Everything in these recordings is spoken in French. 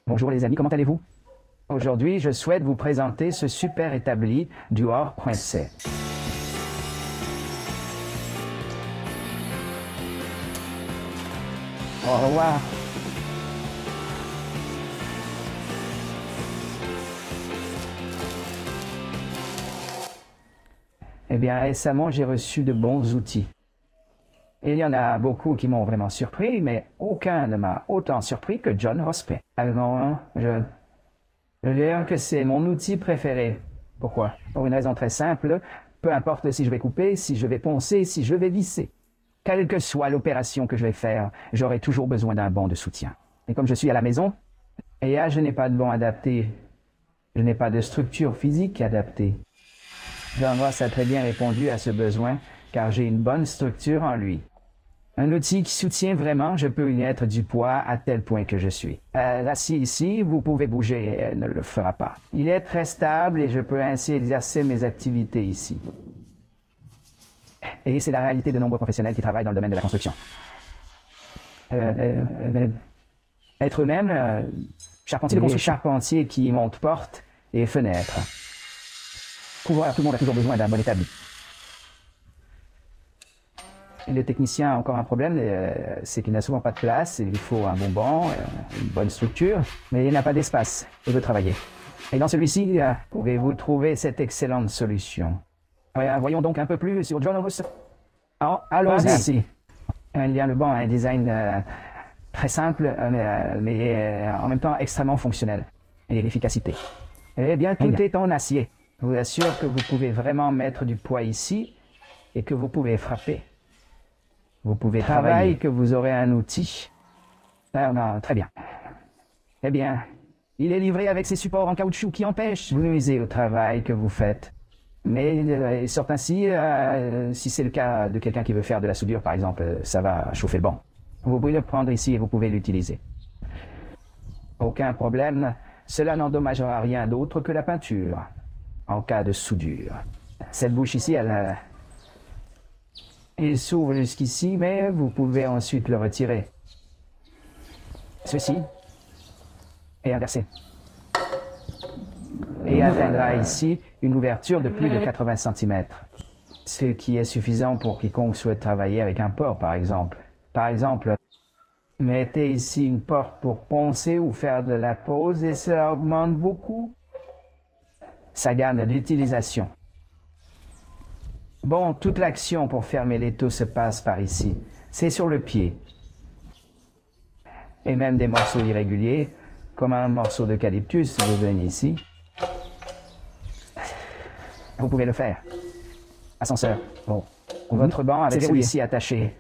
Bonjour les amis, comment allez-vous? Aujourd'hui, je souhaite vous présenter ce super établi du Hors-Pointe-C. Au revoir. Eh bien, récemment, j'ai reçu de bons outils. Il y en a beaucoup qui m'ont vraiment surpris, mais aucun ne m'a autant surpris que John Rospey. Alors, je veux dire que c'est mon outil préféré. Pourquoi? Pour une raison très simple, peu importe si je vais couper, si je vais poncer, si je vais visser. Quelle que soit l'opération que je vais faire, j'aurai toujours besoin d'un banc de soutien. Et comme je suis à la maison, et là, je n'ai pas de banc adapté, je n'ai pas de structure physique adaptée. John Ross a très bien répondu à ce besoin, car j'ai une bonne structure en lui. Un outil qui soutient vraiment, je peux y mettre du poids à tel point que je suis. Assis ici, vous pouvez bouger, elle ne le fera pas. Il est très stable et je peux ainsi exercer mes activités ici. Et c'est la réalité de nombreux professionnels qui travaillent dans le domaine de la construction. Être eux-mêmes, charpentiers qui montent portes et fenêtres. Tout le monde a toujours besoin d'un bon établi. Et le technicien a encore un problème, c'est qu'il n'a souvent pas de place, il lui faut un bon banc, une bonne structure, mais il n'a pas d'espace, il veut travailler. Et dans celui-ci, pouvez-vous trouver cette excellente solution? Voyons donc un peu plus sur John Ross. Allons-y. Il y a le banc a un design très simple, mais en même temps extrêmement fonctionnel. Et l'efficacité. Eh bien, tout est en acier. Je vous assure que vous pouvez vraiment mettre du poids ici et que vous pouvez frapper. Vous pouvez travailler, que vous aurez un outil. Très bien. Eh bien, il est livré avec ces supports en caoutchouc qui empêchent de nuiser au travail que vous faites. Mais il sort ainsi, si c'est le cas de quelqu'un qui veut faire de la soudure, par exemple, ça va chauffer le banc. Vous pouvez le prendre ici et vous pouvez l'utiliser. Aucun problème. Cela n'endommagera rien d'autre que la peinture, en cas de soudure. Cette bouche ici, il s'ouvre jusqu'ici, mais vous pouvez ensuite le retirer. Ceci est inversé. Et atteindra ici une ouverture de plus de 80 cm. Ce qui est suffisant pour quiconque souhaite travailler avec un port, par exemple. Par exemple, mettez ici une porte pour poncer ou faire de la pose et cela augmente beaucoup sa gamme d'utilisation. Bon, toute l'action pour fermer l'étau se passe par ici. C'est sur le pied. Et même des morceaux irréguliers, comme un morceau d'eucalyptus, vous venez ici. Vous pouvez le faire. Ascenseur. Bon. Votre banc avec celui-ci attaché.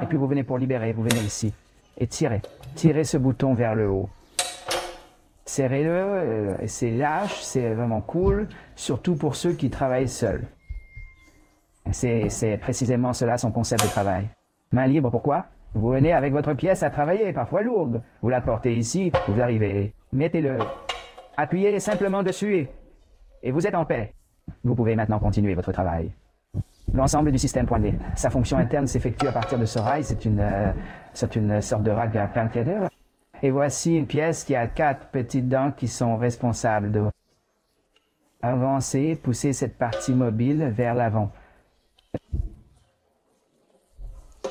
Et puis vous venez pour libérer, vous venez ici. Et tirez. Tirez ce bouton vers le haut. Serrez-le, c'est lâche, c'est vraiment cool, surtout pour ceux qui travaillent seuls. C'est précisément cela son concept de travail. Main libre, pourquoi? Vous venez avec votre pièce à travailler, parfois lourde. Vous la portez ici, vous arrivez. Mettez-le. Appuyez simplement dessus et vous êtes en paix. Vous pouvez maintenant continuer votre travail. L'ensemble du système pointé. Sa fonction interne s'effectue à partir de ce rail. C'est une sorte de rack à plein pied. Et voici une pièce qui a 4 petites dents qui sont responsables de avancer, pousser cette partie mobile vers l'avant.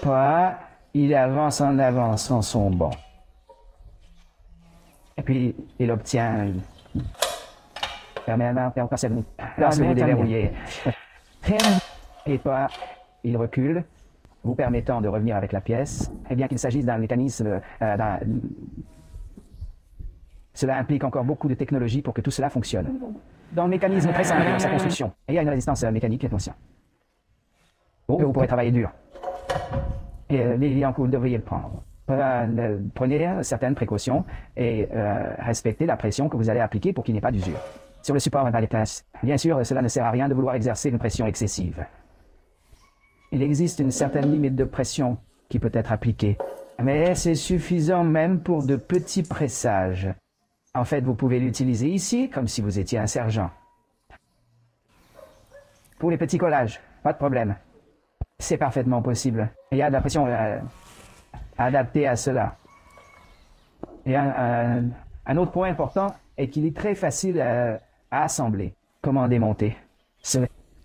Pas, il avance en avançant son banc. Et puis, il obtient... Fermez la main, lorsque vous déverrouillez. Et pas, il recule, vous permettant de revenir avec la pièce. Et bien qu'il s'agisse d'un mécanisme... Cela implique encore beaucoup de technologie pour que tout cela fonctionne. Dans le mécanisme très simple dans sa construction, il y a une résistance mécanique attention. Vous pourrez travailler dur. Et l'évident que vous devriez le prendre. Prenez certaines précautions et respectez la pression que vous allez appliquer pour qu'il n'y ait pas d'usure. Sur le support Valitas, bien sûr, cela ne sert à rien de vouloir exercer une pression excessive. Il existe une certaine limite de pression qui peut être appliquée, mais c'est suffisant même pour de petits pressages. En fait, vous pouvez l'utiliser ici comme si vous étiez un sergent. Pour les petits collages, pas de problème. C'est parfaitement possible. Il y a de la pression adaptée à cela. Et Un autre point important est qu'il est très facile à assembler. Comment démonter?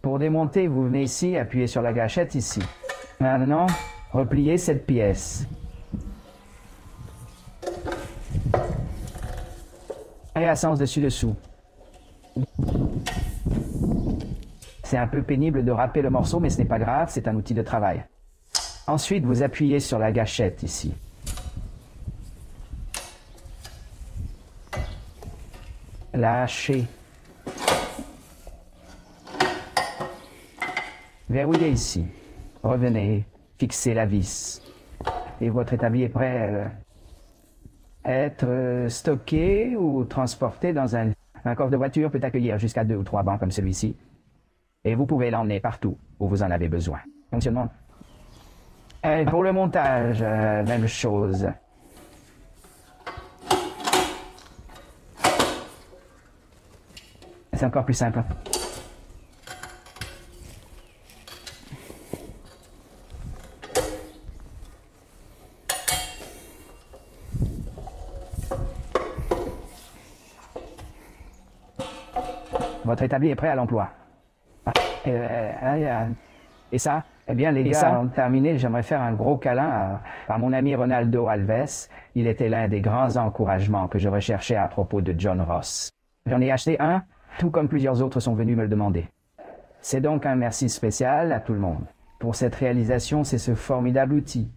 Pour démonter, vous venez ici, appuyez sur la gâchette ici. Maintenant, repliez cette pièce. Et à sens dessus-dessous. C'est un peu pénible de râper le morceau, mais ce n'est pas grave, c'est un outil de travail. Ensuite, vous appuyez sur la gâchette ici. Lâchez. Verrouillez ici. Revenez, fixez la vis. Et votre établi est prêt à être stocké ou transporté dans un coffre de voiture peut accueillir jusqu'à 2 ou 3 bancs comme celui-ci. Et vous pouvez l'emmener partout où vous en avez besoin. Fonctionnement. Et pour le montage, même chose. C'est encore plus simple. Votre établi est prêt à l'emploi. Et ça, eh bien les gars, avant de terminer, j'aimerais faire un gros câlin à mon ami Ronaldo Alves. Il était l'un des grands encouragements que je recherchais à propos de John Ross. J'en ai acheté un, tout comme plusieurs autres sont venus me le demander. C'est donc un merci spécial à tout le monde pour cette réalisation, c'est ce formidable outil.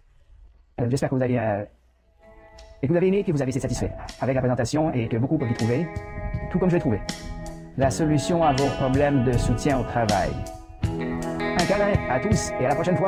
J'espère que vous avez aimé et que vous avez été satisfait avec la présentation et que beaucoup peuvent y trouver, tout comme je l'ai trouvé, la solution à vos problèmes de soutien au travail. Un câlin à tous et à la prochaine fois.